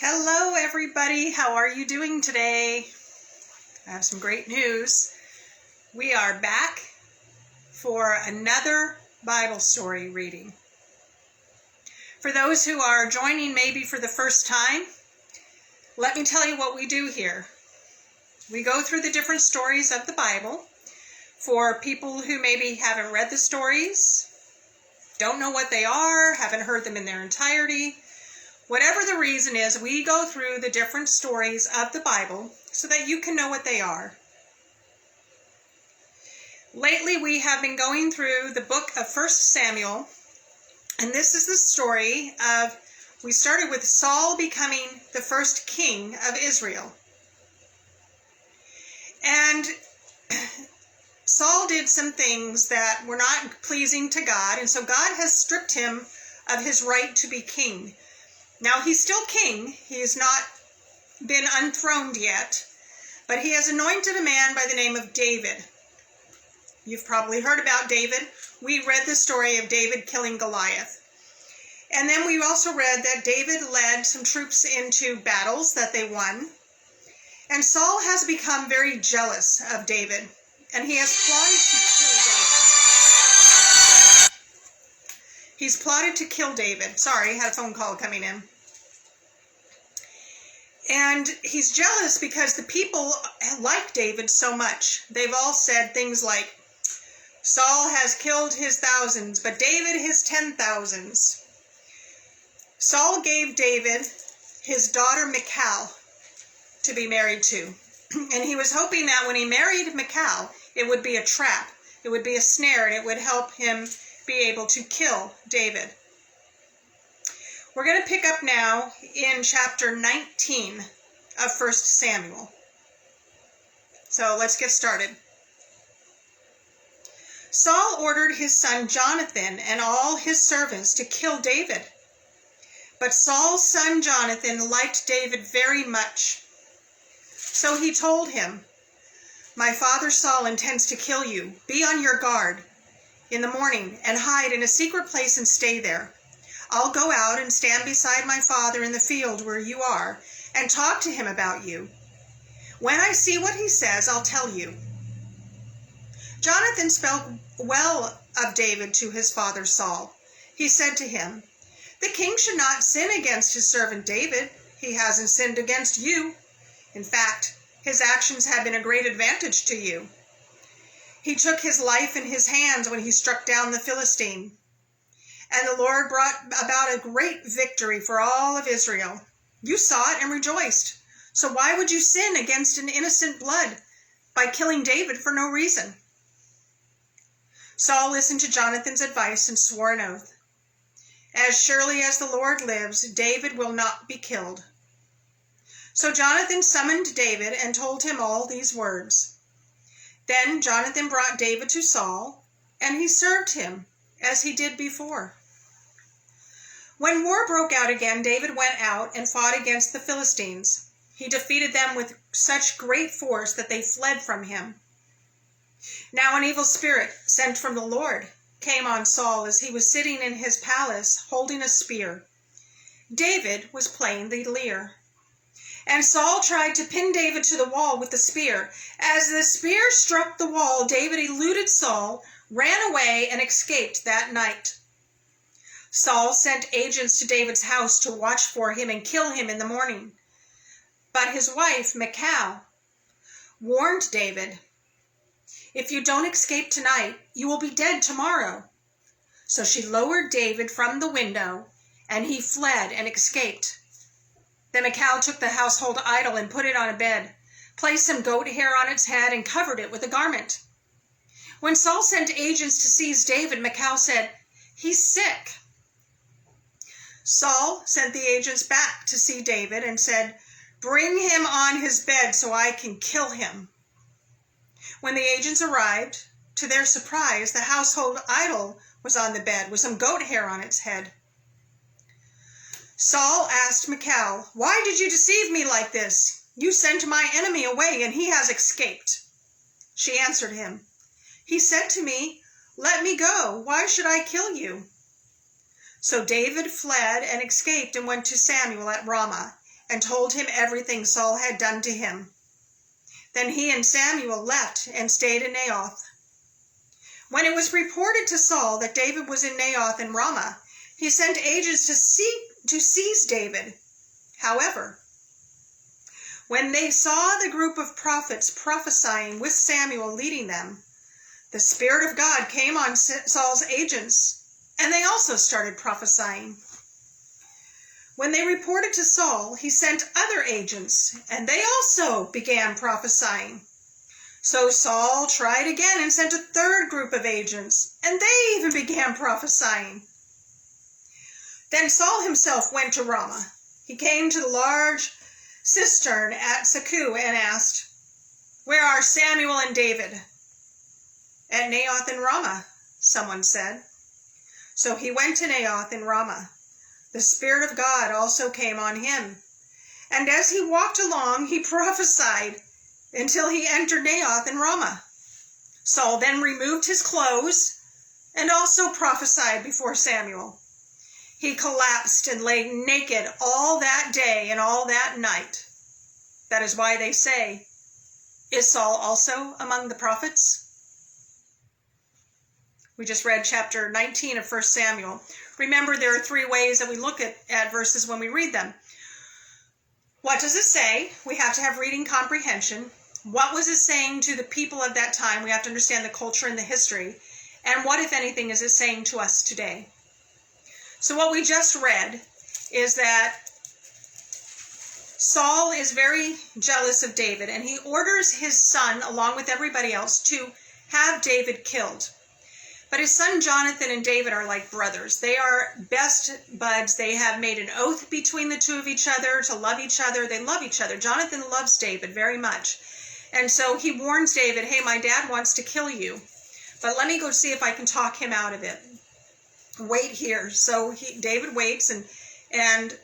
Hello everybody, how are you doing today? I have some great news. We are back for another Bible story reading. For those who are joining maybe for the first time, let me tell you what we do here. We go through the different stories of the Bible. For people who maybe haven't read the stories, don't know what they are, haven't heard them in their entirety, whatever the reason is, we go through the different stories of the Bible so that you can know what they are. Lately, we have been going through the book of 1 Samuel, and this is the story of, we started with Saul becoming the first king of Israel. And Saul did some things that were not pleasing to God, and so God has stripped him of his right to be king. Now, he's still king. He has not been unthroned yet, but he has anointed a man by the name of David. You've probably heard about David. We read the story of David killing Goliath. And then we also read that David led some troops into battles that they won. And Saul has become very jealous of David, and he has plotted to kill David. He's plotted to kill David. Sorry, had a phone call coming in. And he's jealous because the people like David so much. They've all said things like, Saul has killed his thousands, but David his 10,000s. Saul gave David his daughter Michal to be married to. And he was hoping that when he married Michal, it would be a trap. It would be a snare, and it would help him be able to kill David. We're going to pick up now in chapter 19 of 1 Samuel. So let's get started. Saul ordered his son Jonathan and all his servants to kill David. But Saul's son Jonathan liked David very much. So he told him, "My father Saul intends to kill you. Be on your guard in the morning and hide in a secret place and stay there. I'll go out and stand beside my father in the field where you are and talk to him about you. When I see what he says, I'll tell you." Jonathan spoke well of David to his father Saul. He said to him, "The king should not sin against his servant David. He hasn't sinned against you. In fact, his actions have been a great advantage to you. He took his life in his hands when he struck down the Philistine. And the Lord brought about a great victory for all of Israel. You saw it and rejoiced. So why would you sin against an innocent blood by killing David for no reason?" Saul listened to Jonathan's advice and swore an oath. "As surely as the Lord lives, David will not be killed." So Jonathan summoned David and told him all these words. Then Jonathan brought David to Saul, and he served him as he did before. When war broke out again, David went out and fought against the Philistines. He defeated them with such great force that they fled from him. Now an evil spirit sent from the Lord came on Saul as he was sitting in his palace holding a spear. David was playing the lyre. And Saul tried to pin David to the wall with the spear. As the spear struck the wall, David eluded Saul, ran away, and escaped that night. Saul sent agents to David's house to watch for him and kill him in the morning. But his wife, Michal, warned David, "If you don't escape tonight, you will be dead tomorrow." So she lowered David from the window, and he fled and escaped. Then Michal took the household idol and put it on a bed, placed some goat hair on its head, and covered it with a garment. When Saul sent agents to seize David, Michal said, "He's sick." Saul sent the agents back to see David and said, "Bring him on his bed so I can kill him." When the agents arrived, to their surprise, the household idol was on the bed with some goat hair on its head. Saul asked Michal, "Why did you deceive me like this? You sent my enemy away and he has escaped." She answered him, "He said to me, 'Let me go. Why should I kill you?'" So David fled and escaped and went to Samuel at Ramah, and told him everything Saul had done to him. Then he and Samuel left and stayed in Naioth. When it was reported to Saul that David was in Naioth in Ramah, he sent agents to seize David. However, when they saw the group of prophets prophesying with Samuel leading them, the Spirit of God came on Saul's agents, and they also started prophesying. When they reported to Saul, he sent other agents, and they also began prophesying. So Saul tried again and sent a third group of agents, and they even began prophesying. Then Saul himself went to Ramah. He came to the large cistern at Seku and asked, "Where are Samuel and David?" "At Naioth in Ramah," someone said. So he went to Naioth in Ramah. The Spirit of God also came on him. And as he walked along, he prophesied until he entered Naioth in Ramah. Saul then removed his clothes and also prophesied before Samuel. He collapsed and lay naked all that day and all that night. That is why they say, "Is Saul also among the prophets?" We just read chapter 19 of 1 Samuel. Remember, there are three ways that we look at verses when we read them. What does it say? We have to have reading comprehension. What was it saying to the people of that time? We have to understand the culture and the history. And what, if anything, is it saying to us today? So what we just read is that Saul is very jealous of David, and he orders his son, along with everybody else, to have David killed. But his son Jonathan and David are like brothers. They are best buds. They have made an oath between the two of each other to love each other. They love each other. Jonathan loves David very much. And so he warns David, "Hey, my dad wants to kill you, but let me go see if I can talk him out of it. Wait here." So David waits, and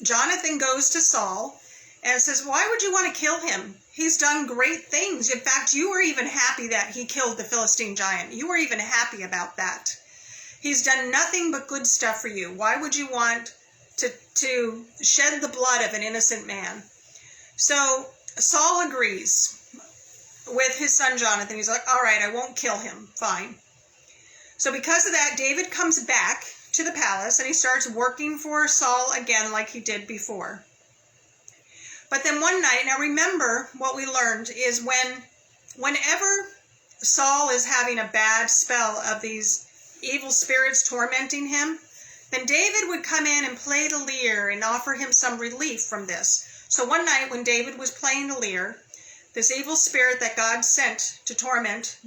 Jonathan goes to Saul and says, "Why would you want to kill him? He's done great things. In fact, you were even happy that he killed the Philistine giant. You were even happy about that. He's done nothing but good stuff for you. Why would you want to shed the blood of an innocent man?" So Saul agrees with his son Jonathan. He's like, "All right, I won't kill him. Fine." So because of that, David comes back to the palace and he starts working for Saul again like he did before. But then one night, now remember what we learned is whenever Saul is having a bad spell of these evil spirits tormenting him, then David would come in and play the lyre and offer him some relief from this. So one night when David was playing the lyre, this evil spirit that God sent to torment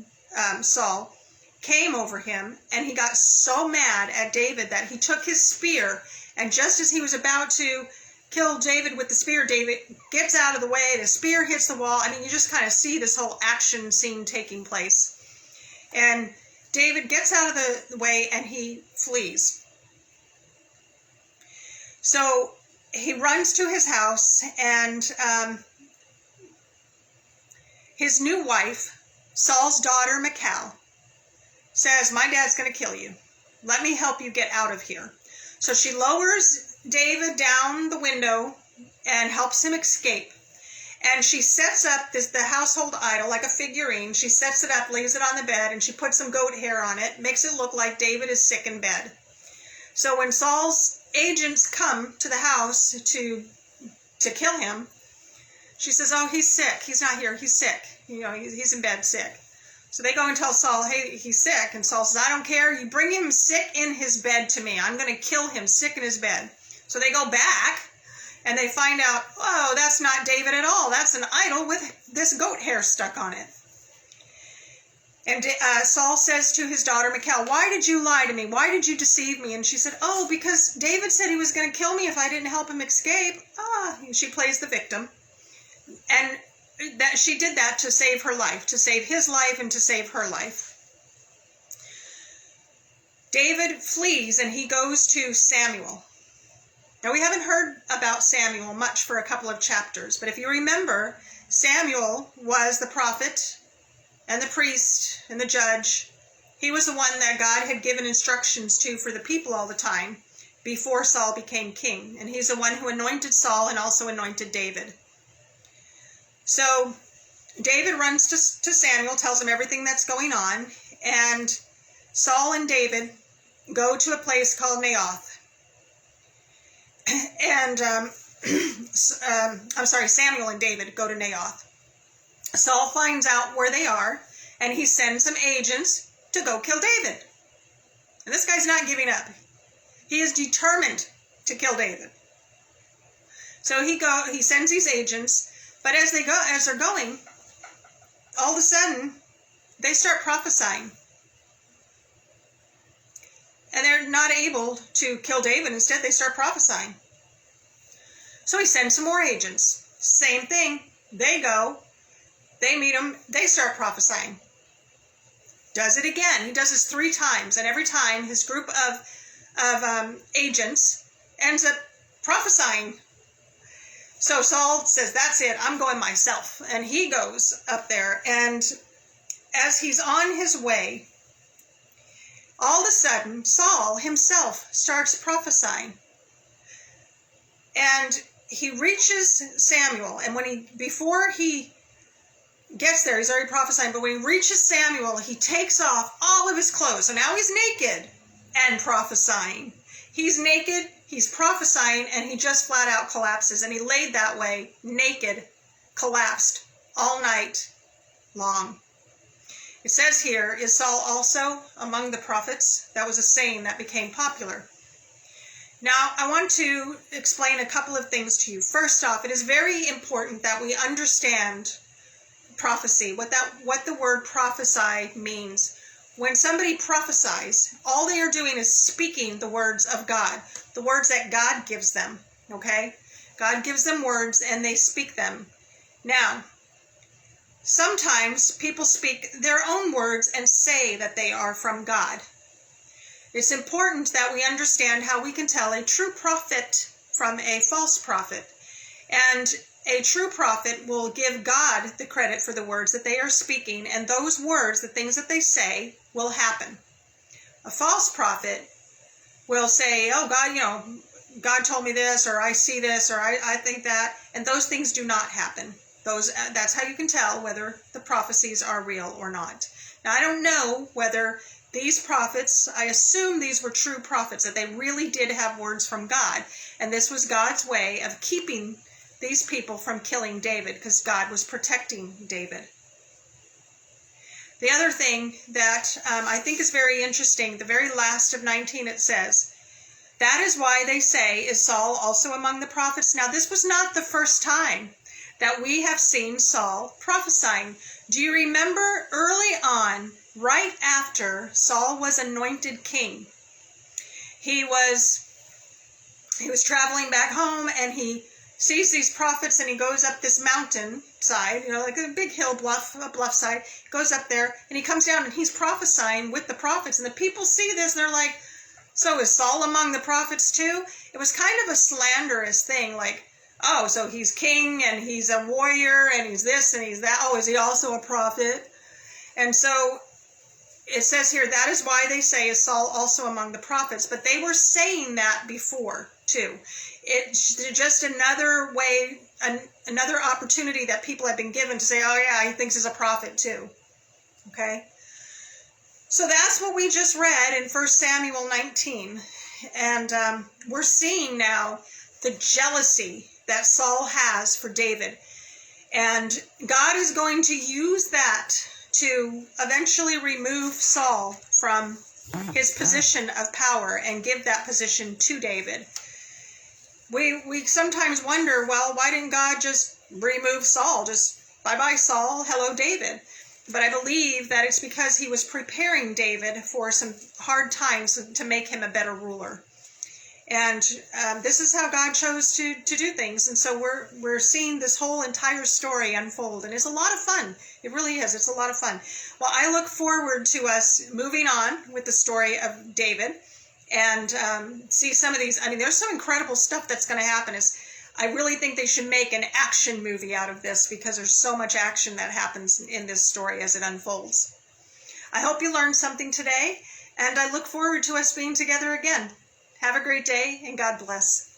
Saul came over him, and he got so mad at David that he took his spear, and just as he was about to kill David with the spear, David gets out of the way, the spear hits the wall. I mean, you just kind of see this whole action scene taking place. And David gets out of the way and he flees. So he runs to his house, and his new wife, Saul's daughter, Michal, says, "My dad's going to kill you. Let me help you get out of here." So she lowers David down the window and helps him escape. And she sets up the household idol like a figurine. She sets it up, lays it on the bed, and she puts some goat hair on it, makes it look like David is sick in bed. So when Saul's agents come to the house to kill him, she says, "Oh, he's sick. He's not here. He's sick. He's in bed sick." So they go and tell Saul, "Hey, he's sick." And Saul says, "I don't care. You bring him sick in his bed to me. I'm going to kill him sick in his bed." So they go back and they find out, oh, that's not David at all. That's an idol with this goat hair stuck on it. And Saul says to his daughter, Michal, "Why did you lie to me? Why did you deceive me?" And she said, "Oh, because David said he was going to kill me if I didn't help him escape." She plays the victim. And that she did that to save her life, to save his life and to save her life. David flees and he goes to Samuel. Now, we haven't heard about Samuel much for a couple of chapters, but if you remember, Samuel was the prophet and the priest and the judge. He was the one that God had given instructions to for the people all the time, before Saul became king. And he's the one who anointed Saul and also anointed David. So David runs to Samuel, tells him everything that's going on, and Saul and David go to a place called Naioth. And, Samuel and David go to Naioth. Saul finds out where they are, and he sends some agents to go kill David. And this guy's not giving up. He is determined to kill David. So he sends these agents, but as they're going, all of a sudden, they start prophesying. And they're not able to kill David. Instead, they start prophesying. So he sends some more agents. Same thing. They go. They meet him. They start prophesying. Does it again. He does this 3 times. And every time, his group of agents ends up prophesying. So Saul says, that's it. I'm going myself. And he goes up there. And as he's on his way, all of a sudden, Saul himself starts prophesying. And he reaches Samuel. And before he gets there, he's already prophesying. But when he reaches Samuel, he takes off all of his clothes. So now he's naked and prophesying. He's naked, he's prophesying, and he just flat out collapses. And he laid that way, naked, collapsed, all night long. It says here, is Saul also among the prophets? That was a saying that became popular. Now, I want to explain a couple of things to you. First off, it is very important that we understand prophecy, what the word prophesy means. When somebody prophesies, all they are doing is speaking the words of God, the words that God gives them, okay? God gives them words and they speak them. Now, sometimes people speak their own words and say that they are from God. It's important that we understand how we can tell a true prophet from a false prophet. And a true prophet will give God the credit for the words that they are speaking, and those words, the things that they say, will happen. A false prophet will say, oh, God, God told me this, or I see this, or I think that, and those things do not happen. That's how you can tell whether the prophecies are real or not. Now, I don't know whether these prophets, I assume these were true prophets, that they really did have words from God, and this was God's way of keeping these people from killing David, because God was protecting David. The other thing that I think is very interesting, the very last of 19, it says, that is why they say, is Saul also among the prophets? Now, this was not the first time that we have seen Saul prophesying. Do you remember early on, right after Saul was anointed king, he was traveling back home, and he sees these prophets, and he goes up this mountain side, like a big hill bluff side, goes up there, and he comes down, and he's prophesying with the prophets, and the people see this, and they're like, so is Saul among the prophets too? It was kind of a slanderous thing, like, oh, so he's king, and he's a warrior, and he's this, and he's that, oh, is he also a prophet? And so it says here, that is why they say, is Saul also among the prophets? But they were saying that before, too. It's just another way, another opportunity that people have been given to say, oh yeah, he thinks he's a prophet too. Okay? So that's what we just read in 1 Samuel 19. And we're seeing now the jealousy that Saul has for David. And God is going to use that to eventually remove Saul from his position of power and give that position to David. We sometimes wonder, well, why didn't God just remove Saul? Just bye-bye Saul, hello David. But I believe that it's because he was preparing David for some hard times to make him a better ruler. And this is how God chose to do things. And so we're seeing this whole entire story unfold. And it's a lot of fun. It really is. It's a lot of fun. Well, I look forward to us moving on with the story of David and see some of these. I mean, there's some incredible stuff that's going to happen. I really think they should make an action movie out of this, because there's so much action that happens in this story as it unfolds. I hope you learned something today, and I look forward to us being together again. Have a great day, and God bless.